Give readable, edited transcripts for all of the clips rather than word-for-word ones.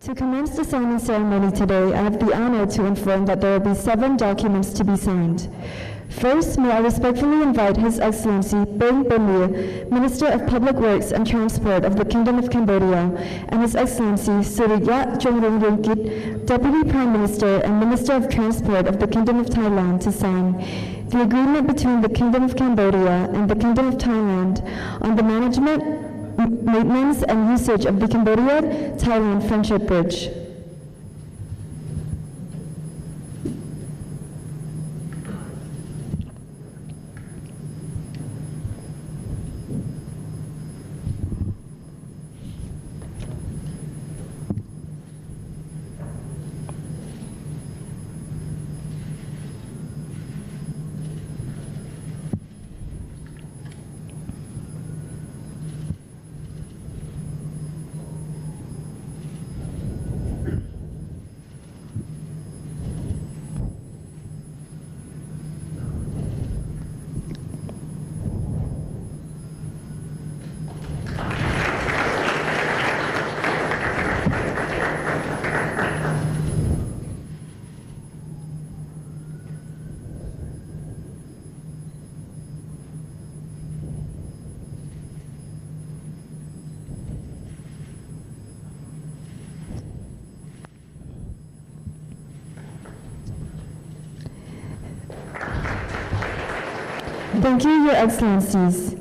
To commence the signing ceremony today, I have the honor to inform that there will be 7 documents to be signed. First, may I respectfully invite His Excellency Beng Benia, Minister of Public Works and Transport of the Kingdom of Cambodia, and His Excellency Surya Chongron Ruangkit, Deputy Prime Minister and Minister of Transport of the Kingdom of Thailand, to sign the agreement between the Kingdom of Cambodia and the Kingdom of Thailand on the management, maintenance, and usage of the Cambodia-Thailand Friendship Bridge. Thank you, Your Excellencies.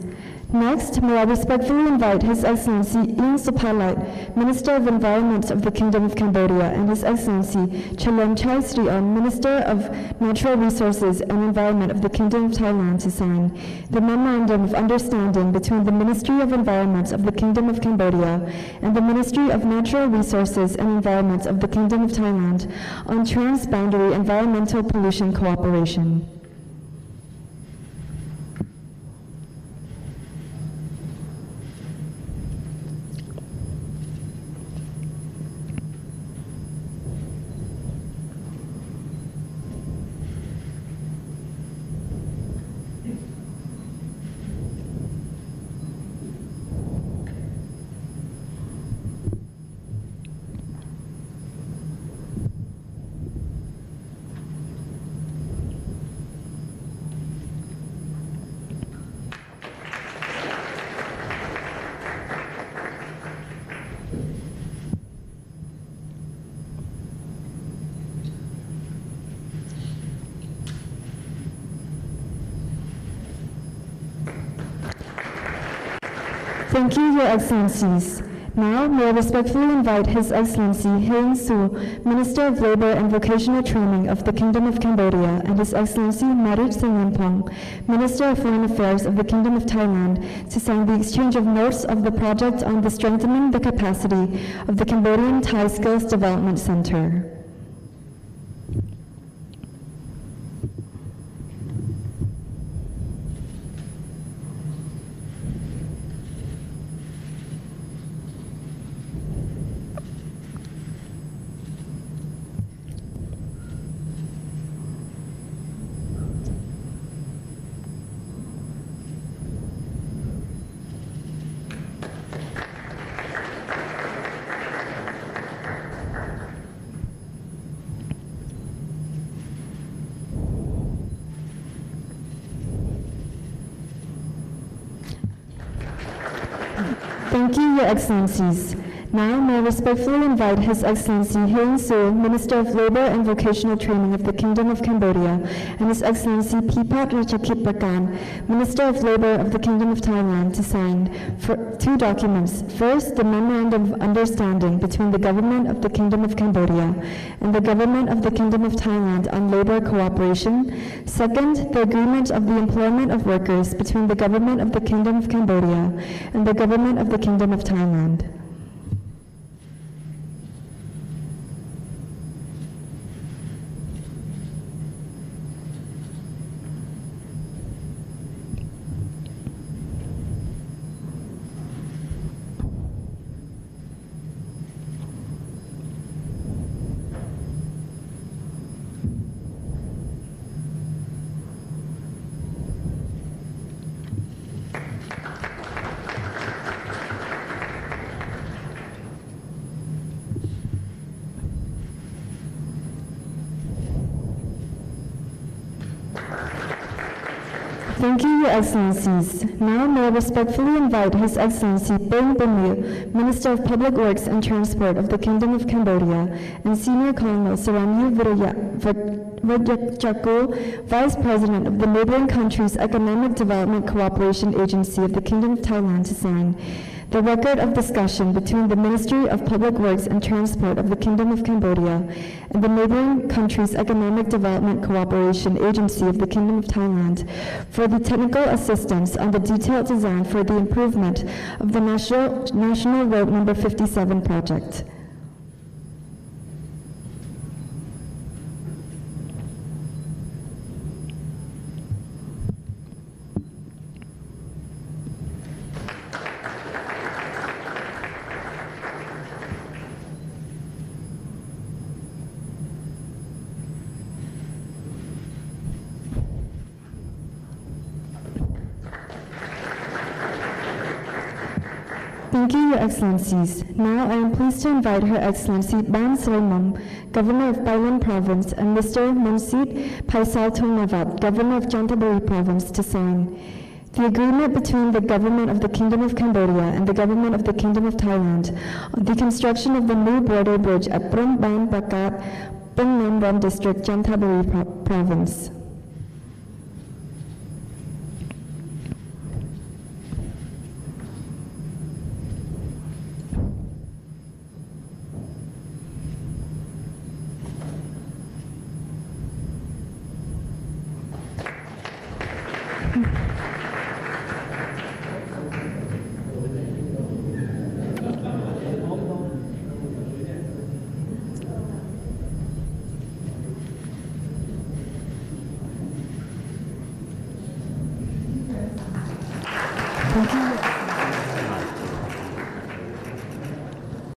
Next, may I respectfully invite His Excellency Ieng Suphalait, Minister of Environment of the Kingdom of Cambodia, and His Excellency Chalem Chai Srion, Minister of Natural Resources and Environment of the Kingdom of Thailand, to sign the Memorandum of Understanding between the Ministry of Environment of the Kingdom of Cambodia and the Ministry of Natural Resources and Environment of the Kingdom of Thailand on transboundary environmental pollution cooperation. Thank you, Your Excellencies. Now, may I respectfully invite His Excellency Heng Su, Minister of Labor and Vocational Training of the Kingdom of Cambodia, and His Excellency Marit Singlenpong, Minister of Foreign Affairs of the Kingdom of Thailand, to sign the exchange of notes of the project on the strengthening the capacity of the Cambodian Thai Skills Development Center. Thank you, Your Excellencies. Now, may I respectfully invite His Excellency Heng Su, Minister of Labor and Vocational Training of the Kingdom of Cambodia, and His Excellency Pipat Ratchakit Prakan, Minister of Labor of the Kingdom of Thailand, to sign 2 documents. First, the Memorandum of Understanding between the Government of the Kingdom of Cambodia and the Government of the Kingdom of Thailand on labor cooperation. Second, the Agreement of the Employment of Workers between the Government of the Kingdom of Cambodia and the Government of the Kingdom of Thailand. Thank you, Your Excellencies. Now may I respectfully invite His Excellency Beng Bumyu, Minister of Public Works and Transport of the Kingdom of Cambodia, and Senior Colonel Saranyu Vidyachaku, Vice President of the neighboring country's Economic Development Cooperation Agency of the Kingdom of Thailand, to sign the record of discussion between the Ministry of Public Works and Transport of the Kingdom of Cambodia and the neighboring country's Economic Development Cooperation Agency of the Kingdom of Thailand for the technical assistance on the detailed design for the improvement of the National Road Number 57 project. Thank you, Your Excellencies. Now I am pleased to invite Her Excellency Ban Sraimum, Governor of Pailan Province, and Mr. Monsit Paisal Thongnavat, Governor of Chanthaburi Province, to sign the agreement between the Government of the Kingdom of Cambodia and the Government of the Kingdom of Thailand on the construction of the new border bridge at Prom Ban Prakat, Pung Nam Ram District, Chanthaburi Province. Thank you.